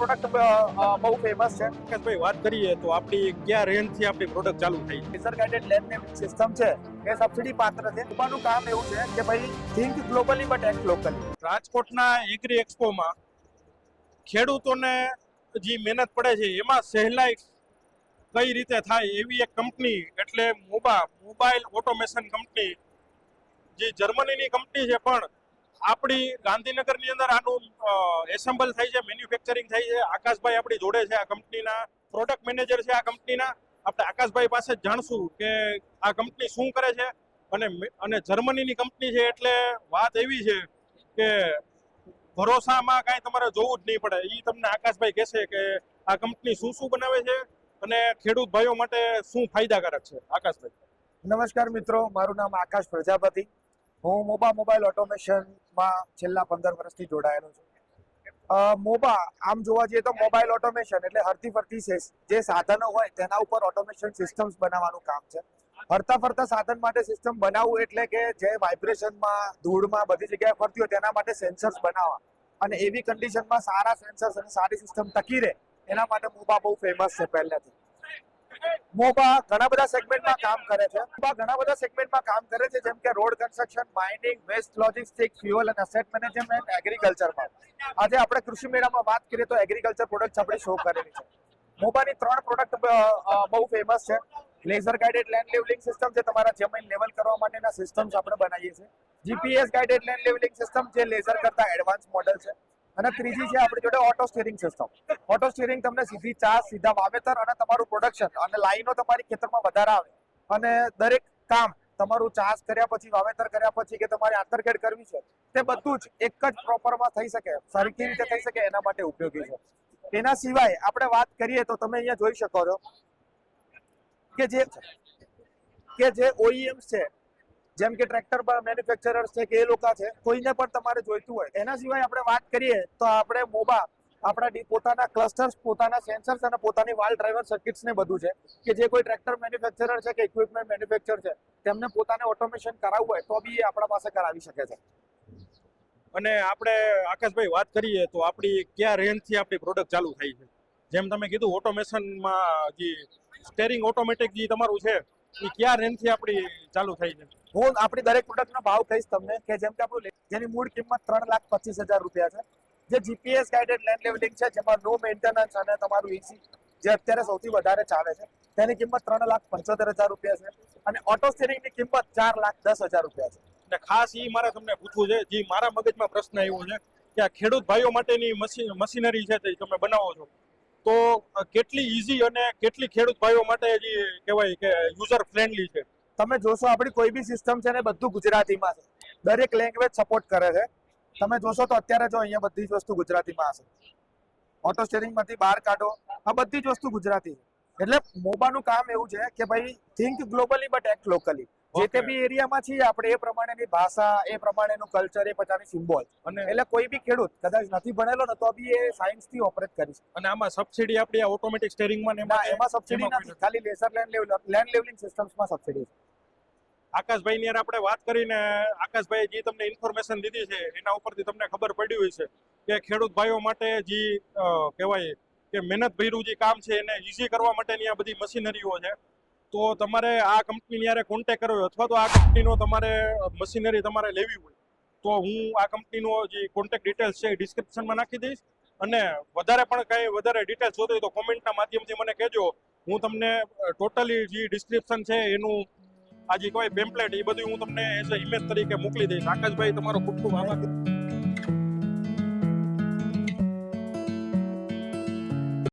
Product બહુ famous છે. ભાઈ વાત કરીએ તો આપણી કયા રેન્જથી આપણી પ્રોડક્ટ ચાલુ થઈ? Laser guided land levelling system છે એ સબસિડી પાત્ર છે. ઉપાનું કામ એવું છે કે ભાઈ think globally but act locally. રાજકોટના એગ્રી એક્સપોમાં ખેડૂતોને જે મહેનત પડે છે એમાં સહેલાઈ કઈ રીતે થાય એવી એક કંપની એટલે મોબાઈલ ઓટોમેશન કંપની, જે જર્મનીની કંપની છે, પણ આપણી ગાંધીનગરની અંદર આનું એસેમ્બલ થાય છે, મેન્યુફેક્ચરિંગ થાય છે. આકાશભાઈ આપણી જોડે છે, આ કંપનીના પ્રોડક્ટ મેનેજર છે. આ કંપનીના આપણે આકાશભાઈ પાસે જ જાણશું કે આ કંપની શું કરે છે. અને જર્મનીની કંપની છે એટલે વાત એવી છે કે ભરોસામાં કાંઈ તમારે જોવું જ નહીં પડે. એ તમને આકાશભાઈ કહેશે કે આ કંપની શું બનાવે છે અને ખેડૂત ભાઈઓ માટે શું ફાયદાકારક છે. આકાશભાઈ નમસ્કાર મિત્રો, મારું નામ આકાશ પ્રજાપતિ. હું મોબાઈલ ઓટોમેશનમાં છેલ્લા 15 વર્ષથી જોડાયેલો છું. આમ જોવા જઈએ તો મોબાઈલ ઓટોમેશન એટલે હરતી ફરતી જે સાધનો હોય તેના ઉપર ઓટોમેશન સિસ્ટમ્સ બનાવવાનું કામ છે. હરતા ફરતા સાધન માટે સિસ્ટમ બનાવવું એટલે કે જે વાઇબ્રેશનમાં, ધૂળમાં બધી જગ્યાએ ફરતી હોય તેના માટે સેન્સર્સ બનાવવા, અને એવી કન્ડિશનમાં સારા સેન્સર્સ અને સારી સિસ્ટમ ટકી રહે એના માટે મોબા બહુ ફેમસ છે પહેલેથી. મોબા ઘણા બધા સેગમેન્ટમાં કામ કરે છે, જેમ કે road construction, mining, waste logistics, fuel અને એસેટ મેનેજમેન્ટ, એગ્રીકલ્ચરમાં. આજે આપણે કૃષિ મેળામાં વાત કરીએ તો એગ્રીકલ્ચર પ્રોડક્ટ્સ આપણે શો કરેલી છે. મોબાની 3 પ્રોડક્ટ બહુ ફેમસ છે. Laser guided land levelling system, જે તમારા જમીન લેવલ કરવા માટેના સિસ્ટમ્સ આપણે બનાવીએ છીએ. GPS guided land levelling system, જે લેઝર કરતા એડવાન્સ મોડલ છે. અને ત્રીજી છે આપણી જોડે auto steering system. Auto steering તમને સીધી ચાર્જ, સીધા વાવેતર અને તમારું પ્રોડક્શન અને લાઈનો તમારી ખેતરમાં વધારે આવે, અને દરેક કામ તમારું ચાર્જ કર્યા પછી, વાવેતર કર્યા પછી કે તમારે આંતરખેડ કરવી છે, તે બધું જ એક જ પ્રોપરમાં થઈ શકે, સરખી રીતે થઈ શકે એના માટે ઉપયોગી છે. એના સિવાય આપણે વાત કરીએ તો તમે અહીંયા જોઈ શકો છો કે જે OEMs છે, જેમ કે ટ્રેક્ટર મેન્યુફેક્ચરર્સ છે કે એ લોકો છે, કોઈને પણ તમારે જોઈતું હોય. એના સિવાય આપણે વાત કરીએ તો આપણે આપણા પોતાના ક્લસ્ટર્સ, પોતાના સેન્સર્સ અને પોતાની વાલ ડ્રાઈવર સર્કિટ્સ ને બધું છે કે જે કોઈ ટ્રેક્ટર મેન્યુફેક્ચરર છે કે ઇક્વિપમેન્ટ મેન્યુફેક્ચર છે, તેમને પોતાને ઓટોમેશન કરાવવું હોય તો બી એ આપણા પાસે કરાવી શકે છે. અને આપણે આકાશભાઈ વાત કરીએ તો આપણી કયા રેન્જથી આપણી પ્રોડક્ટ ચાલુ થઈ છે? જેમ તમે કીધું ઓટોમેશનમાં જે સ્ટેરિંગ ઓટોમેટિક જે તમારું છે એ કયા રેન્જથી આપણી ચાલુ થઈ છે? હું આપણી દરેક પ્રોડક્ટનો ભાવ કહીશ તમને કે જેમ કે આપણું જેની મૂળ કિંમત 3,25,000 રૂપિયા છે. જે જીપીએસ ગાઇડેડ લેન્ડ લેવલિંગ છે, જેમાં નો મેન્ટેનન્સ અને તમારું ઈસી, જે અત્યારે સૌથી વધારે ચાલે છે, તેની કિંમત 3,75,000 રૂપિયા છે. અને ઓટો સ્ટીરિંગની કિંમત 4,10,000 રૂપિયા છે. અને ખાસ એ મારે તમને પૂછવું છે, જે મારા મગજમાં પ્રશ્ન આવ્યો છે કે આ ખેડૂત ભાઈઓ માટેની મશીનરી છે તે તમે બનાવો છો, તો કેટલી ઈઝી અને કેટલી ખેડૂત ભાઈઓ માટે જે કહેવાય કે યુઝર ફ્રેન્ડલી છે? તમે જોશો આપણી કોઈ બી સિસ્ટમ છે ને બધું ગુજરાતીમાં છે. દરેક લેંગ્વેજ સપોર્ટ કરે છે. તમે જોશો તો અત્યારે જો અહીંયા બધી જ વસ્તુ ગુજરાતીમાં હશે. ઓટો સ્ટીરિંગમાંથી બહાર કાઢો, આ બધી જ વસ્તુ ગુજરાતી છે. એટલે મોબાનું કામ એવું છે કે ભાઈ think globally but act locally. જે તે બી એરિયામાં છીએ આપણે એ પ્રમાણેની ભાષા, એ પ્રમાણેનું કલ્ચર, એ પ્રકારની સિમ્બોલ, અને એટલે કોઈ બી ખેડૂત કદાચ નથી ભણેલો ને તો બી એ સાયન્સથી ઓપરેટ કરી શકે. અને આમાં સબસિડી આપણી આ ઓટોમેટિક સ્ટેરિંગમાં એમાં સબસિડી નથી, ખાલી લેઝર લેન્ડ લેવલિંગ સિસ્ટમ્સમાં સબસિડી છે. આકાશભાઈની યાર આપણે વાત કરીને આકાશભાઈ જે તમને ઇન્ફોર્મેશન દીધી છે એના ઉપરથી તમને ખબર પડી હોય છે કે ખેડૂત ભાઈઓ માટે જે કહેવાય કે મહેનત ભર્યું જે કામ છે એને ઈઝી કરવા માટેની આ બધી મશીનરીઓ છે. તો તમારે આ કંપનીની યારે કોન્ટેક્ટ કરવો અથવા તો આ કંપનીનો તમારે મશીનરી તમારે લેવી હોય તો હું આ કંપનીનો જે કોન્ટેક્ટ ડિટેલ્સ છે એ ડિસ્ક્રિપ્શનમાં નાખી દઈશ. અને વધારે પણ કંઈ વધારે ડિટેલ્સ જોતો હોય તો કોમેન્ટના માધ્યમથી મને કહેજો. હું તમને ટોટલી જે ડિસ્ક્રિપ્શન છે એનું આ જે કોઈ પેમ્પલેટ એ બધું હું તમને એઝ અ ઇમેજ તરીકે મોકલી દઈશ. આકાશભાઈ તમારો ખૂબ ખૂબ આભાર.